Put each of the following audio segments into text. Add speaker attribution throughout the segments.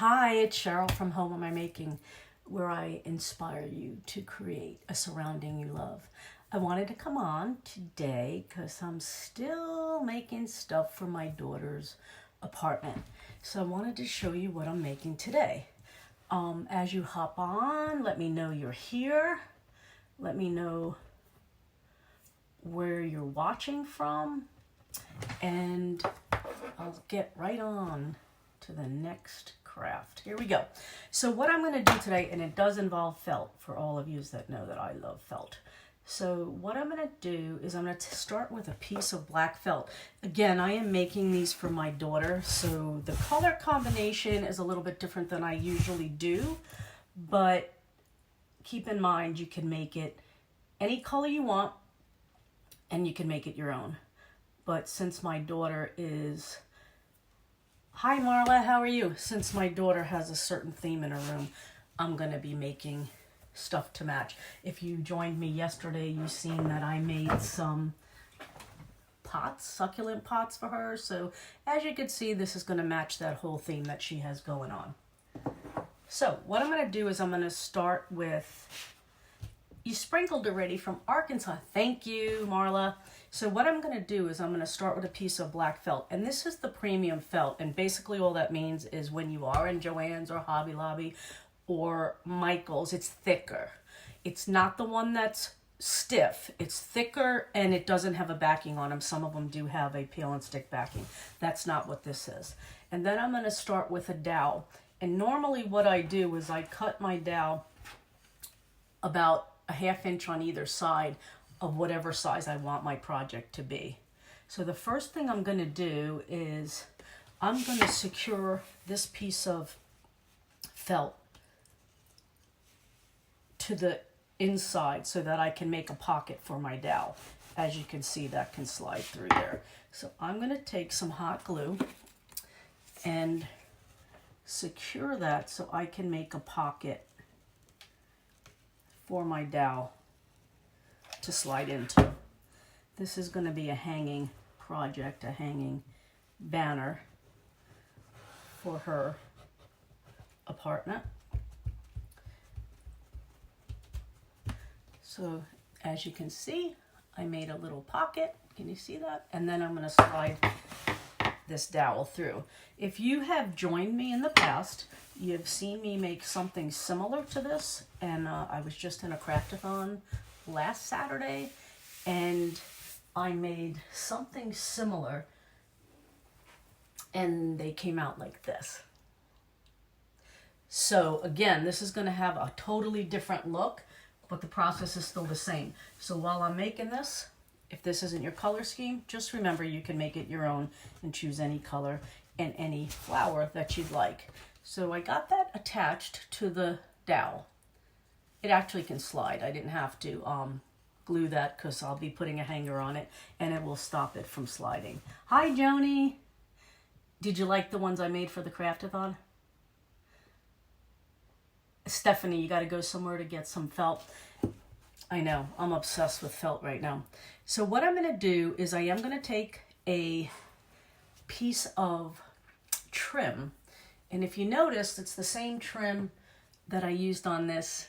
Speaker 1: Hi, it's Cheryl from Home Am I Making, where I inspire you to create a surrounding you love. I wanted to come on today because I'm still making stuff for my daughter's apartment. So I wanted to show you what I'm making today. As you hop on, let me know you're here. Let me know where you're watching from. And I'll get right on to the next craft. Here we go. So what I'm going to do today, and it does involve felt for all of you that know that I love felt. So what I'm going to do is I'm going to start with a piece of black felt. Again, I am making these for my daughter, so the color combination is a little bit different than I usually do, but keep in mind you can make it any color you want and you can make it your own. But since my daughter is... Hi Marla, how are you? Since my daughter has a certain theme in her room, I'm going to be making stuff to match. If you joined me yesterday, you've seen that I made some pots, succulent pots for her. So as you can see, this is going to match that whole theme that she has going on. So what I'm going to do is I'm going to start with, you sprinkled already from Arkansas. Thank you, Marla. So what I'm going to do is I'm going to start with a piece of black felt. And this is the premium felt. And basically all that means is when you are in Joann's or Hobby Lobby or Michael's, it's thicker. It's not the one that's stiff. It's thicker and it doesn't have a backing on them. Some of them do have a peel and stick backing. That's not what this is. And then I'm going to start with a dowel. And normally what I do is I cut my dowel about a ½ inch on either side of whatever size I want my project to be. So the first thing I'm going to do is I'm going to secure this piece of felt to the inside so that I can make a pocket for my dowel. As you can see, that can slide through there. So I'm going to take some hot glue and secure that so I can make a pocket for my dowel to slide into. This is going to be a hanging project, a hanging banner for her apartment. So as you can see, I made a little pocket. Can you see that? And then I'm going to slide this dowel through. If you have joined me in the past, you've seen me make something similar to this, and I was just in a craft-a-thon last Saturday, and I made something similar, and they came out like this. So again, this is going to have a totally different look, but the process is still the same. So while I'm making this, if this isn't your color scheme, just remember you can make it your own and choose any color and any flower that you'd like. So I got that attached to the dowel. It actually can slide. I didn't have to glue that because I'll be putting a hanger on it and it will stop it from sliding. Hi, Joni. Did you like the ones I made for the craft-a-thon? Stephanie, you got to go somewhere to get some felt. I know, I'm obsessed with felt right now. So what I'm going to do is I am going to take a piece of trim. And if you notice, it's the same trim that I used on this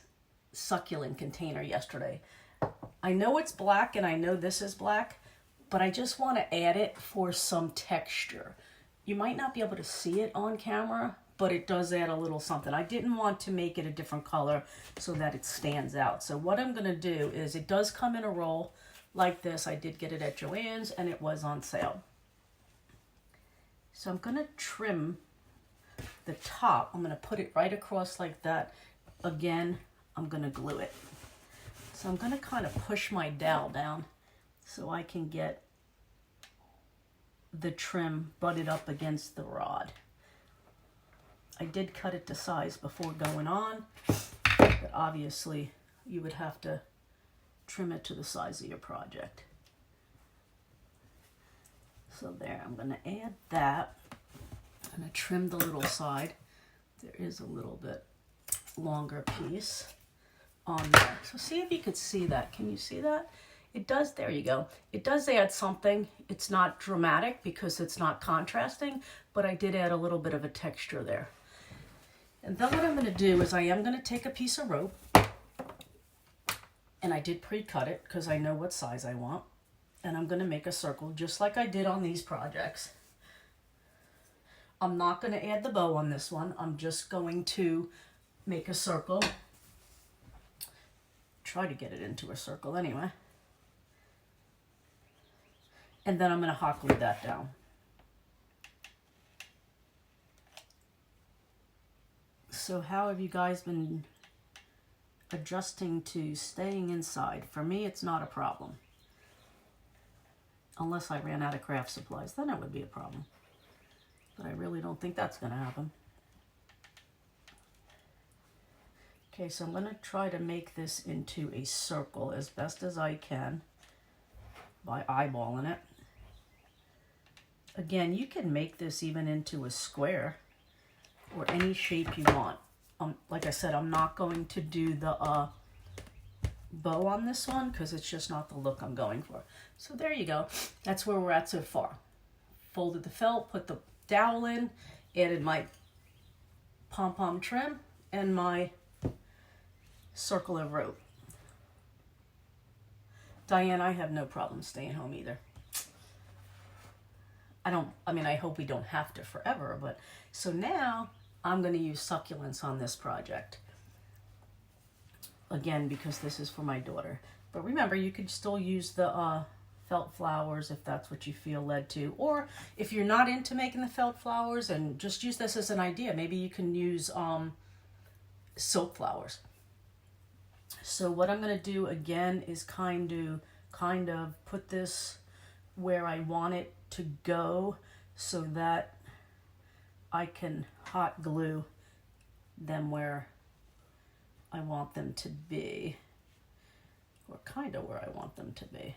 Speaker 1: succulent container yesterday. I know it's black and I know this is black, but I just want to add it for some texture. You might not be able to see it on camera, but it does add a little something. I didn't want to make it a different color so that it stands out. So what I'm going to do is it does come in a roll like this. I did get it at Joann's and it was on sale. So I'm going to trim the top. I'm going to put it right across like that. Again, I'm going to glue it. So I'm going to kind of push my dowel down so I can get the trim butted up against the rod. I did cut it to size before going on, but obviously you would have to trim it to the size of your project. So there, I'm going to add that. I'm going to trim the little side. There is a little bit longer piece on there. So see if you could see that. Can you see that? It does, there you go. It does add something. It's not dramatic because it's not contrasting, but I did add a little bit of a texture there. And then what I'm going to do is I am going to take a piece of rope, and I did pre-cut it because I know what size I want, and I'm going to make a circle just like I did on these projects. I'm not going to add the bow on this one. I'm just going to make a circle. Try to get it into a circle anyway. And then I'm going to hot glue that down. So how have you guys been adjusting to staying inside? For me, it's not a problem. Unless I ran out of craft supplies, then it would be a problem. But I really don't think that's going to happen. Okay, so I'm going to try to make this into a circle as best as I can by eyeballing it. Again, you can make this even into a square or any shape you want. Like I said, I'm not going to do the bow on this one because it's just not the look I'm going for. So there you go. That's where we're at so far. Folded the felt, put the dowel in, added my pom-pom trim and my circle of rope. Diane, I have no problem staying home either. I hope we don't have to forever, but so now I'm going to use succulents on this project. Again, because this is for my daughter. But remember, you could still use the felt flowers if that's what you feel led to. Or if you're not into making the felt flowers and just use this as an idea, maybe you can use silk flowers. So what I'm going to do again is kind of put this where I want it to go so that I can hot glue them where I want them to be, or kind of where I want them to be.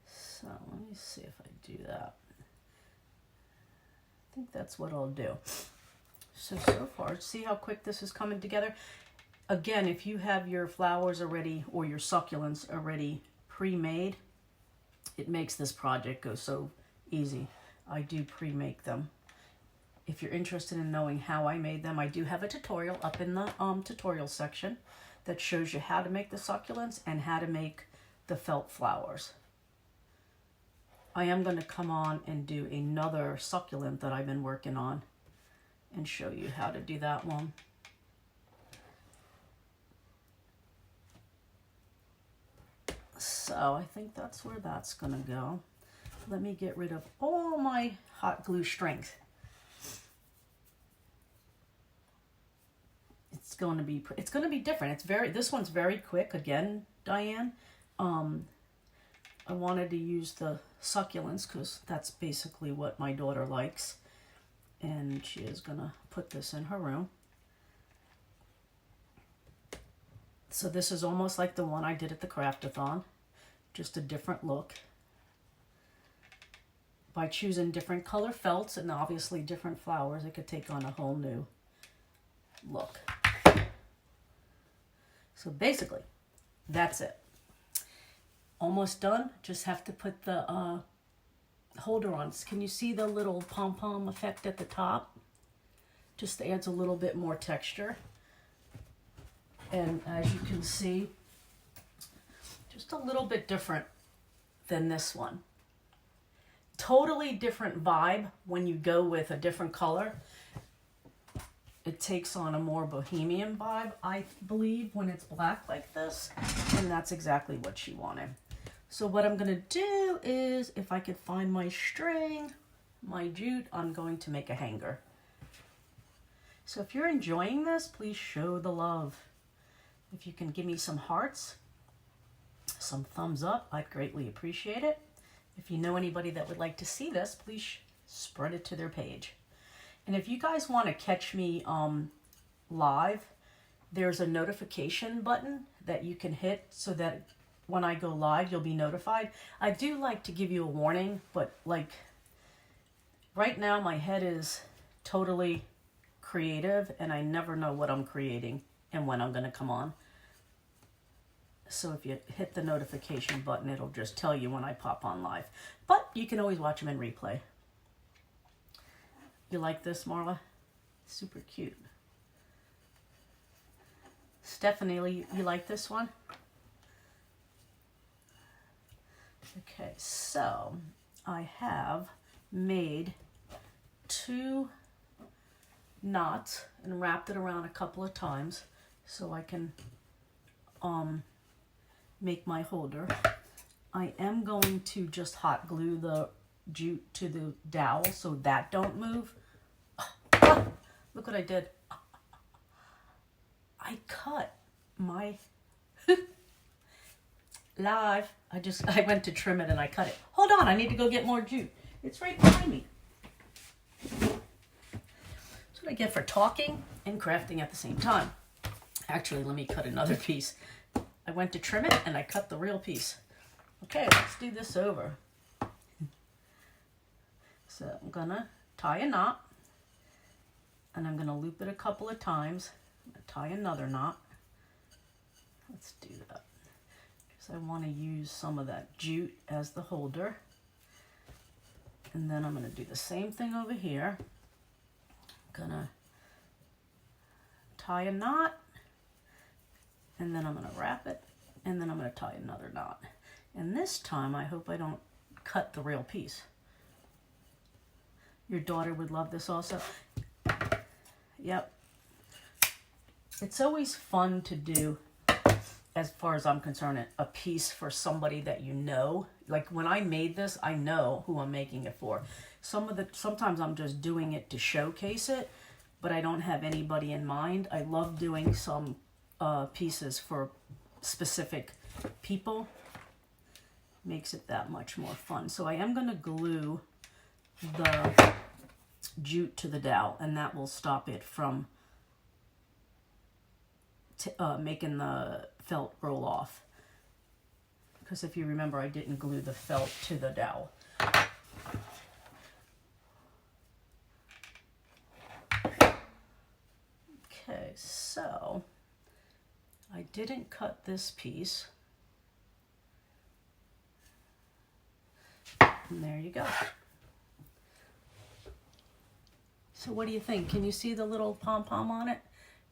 Speaker 1: So let me see if I do that. I think that's what I'll do. So far, see how quick this is coming together? Again, if you have your flowers already or your succulents already pre-made, it makes this project go so easy. I do pre-make them. If you're interested in knowing how I made them, I do have a tutorial up in the tutorial section that shows you how to make the succulents and how to make the felt flowers. I am going to come on and do another succulent that I've been working on and show you how to do that one. So I think that's where that's going to go. Let me get rid of all my hot glue strength. It's going to be different. This one's very quick again, Diane. I wanted to use the succulents because that's basically what my daughter likes. And she is going to put this in her room. So this is almost like the one I did at the Craftathon, just a different look. By choosing different color felts and obviously different flowers, it could take on a whole new look. So basically, that's it. Almost done. Just have to put the holder on. Can you see the little pom-pom effect at the top? Just adds a little bit more texture. And as you can see, just a little bit different than this one. Totally different vibe when you go with a different color. It takes on a more bohemian vibe, I believe, when it's black like this. And that's exactly what she wanted. So what I'm going to do is, if I could find my string, my jute, I'm going to make a hanger. So if you're enjoying this, please show the love. If you can give me some hearts, some thumbs up, I'd greatly appreciate it. If you know anybody that would like to see this, please spread it to their page. And if you guys want to catch me live, there's a notification button that you can hit so that when I go live, you'll be notified. I do like to give you a warning, but like right now my head is totally creative and I never know what I'm creating and when I'm going to come on. So if you hit the notification button, it'll just tell you when I pop on live. But you can always watch them in replay. You like this, Marla? Super cute. Stephanie, you like this one? Okay, so I have made 2 knots and wrapped it around a couple of times so I can make my holder. I am going to just hot glue the jute to the dowel so that don't move. Oh, look what I did. I cut my live. I went to trim it and I cut it. Hold on, I need to go get more jute. It's right behind me. That's what I get for talking and crafting at the same time. Actually, let me cut another piece. I went to trim it and I cut the real piece. Okay, let's do this over. So I'm gonna tie a knot and I'm gonna loop it a couple of times. I'm gonna tie another knot. Let's do that. Because I want to use some of that jute as the holder. And then I'm gonna do the same thing over here. I'm gonna tie a knot and then I'm gonna wrap it and then I'm gonna tie another knot. And this time, I hope I don't cut the real piece. Your daughter would love this also. Yep. It's always fun to do, as far as I'm concerned, a piece for somebody that you know. Like when I made this, I know who I'm making it for. Sometimes I'm just doing it to showcase it, but I don't have anybody in mind. I love doing some pieces for specific people. Makes it that much more fun. So I am going to glue the jute to the dowel, and that will stop it from making the felt roll off. Because if you remember, I didn't glue the felt to the dowel. Okay, so I didn't cut this piece. And there you go. So what do you think? Can you see the little pom-pom on it?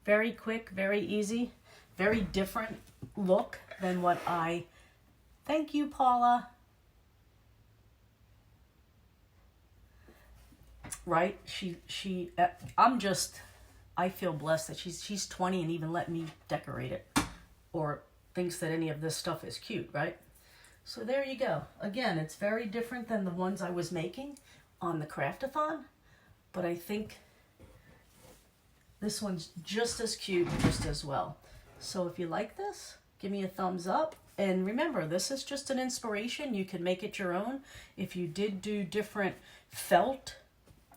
Speaker 1: Very quick, very easy, very different look than what I... Thank you, Paula. Right? I feel blessed that she's 20 and even let me decorate it. Or thinks that any of this stuff is cute, right? So there you go. Again, it's very different than the ones I was making on the Craftathon, but I think this one's just as cute, just as well. So if you like this, give me a thumbs up. And remember, this is just an inspiration. You can make it your own. If you did do different felt,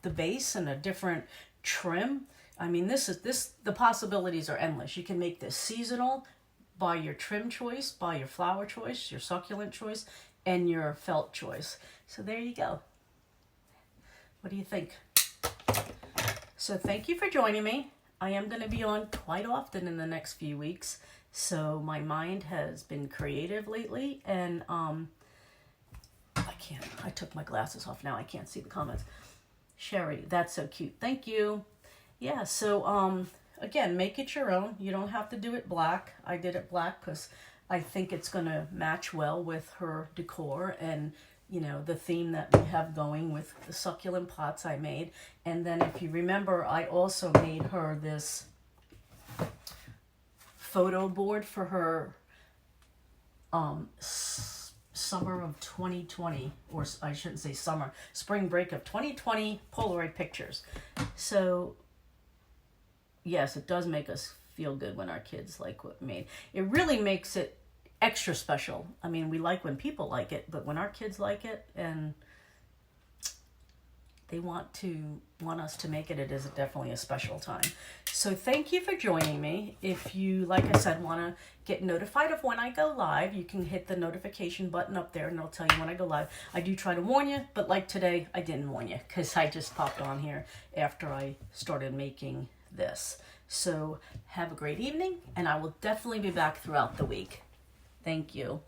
Speaker 1: the base, and a different trim, I mean, the possibilities are endless. You can make this seasonal, by your trim choice, by your flower choice, your succulent choice, and your felt choice. So there you go. What do you think? So thank you for joining me. I am going to be on quite often in the next few weeks. So my mind has been creative lately, and I took my glasses off now. I can't see the comments. Sherry, that's so cute. Thank you. Yeah, so again, make it your own. You don't have to do it black. I did it black because I think it's going to match well with her decor and, you know, the theme that we have going with the succulent pots I made. And then if you remember, I also made her this photo board for her summer of 2020, or I shouldn't say summer, spring break of 2020 Polaroid pictures. So yes, it does make us feel good when our kids like what we made. It really makes it extra special. I mean, we like when people like it, but when our kids like it and they want us to make it, it is definitely a special time. So thank you for joining me. If you, like I said, want to get notified of when I go live, you can hit the notification button up there and it'll tell you when I go live. I do try to warn you, but like today, I didn't warn you because I just popped on here after I started making this. So have a great evening, and I will definitely be back throughout the week. Thank you.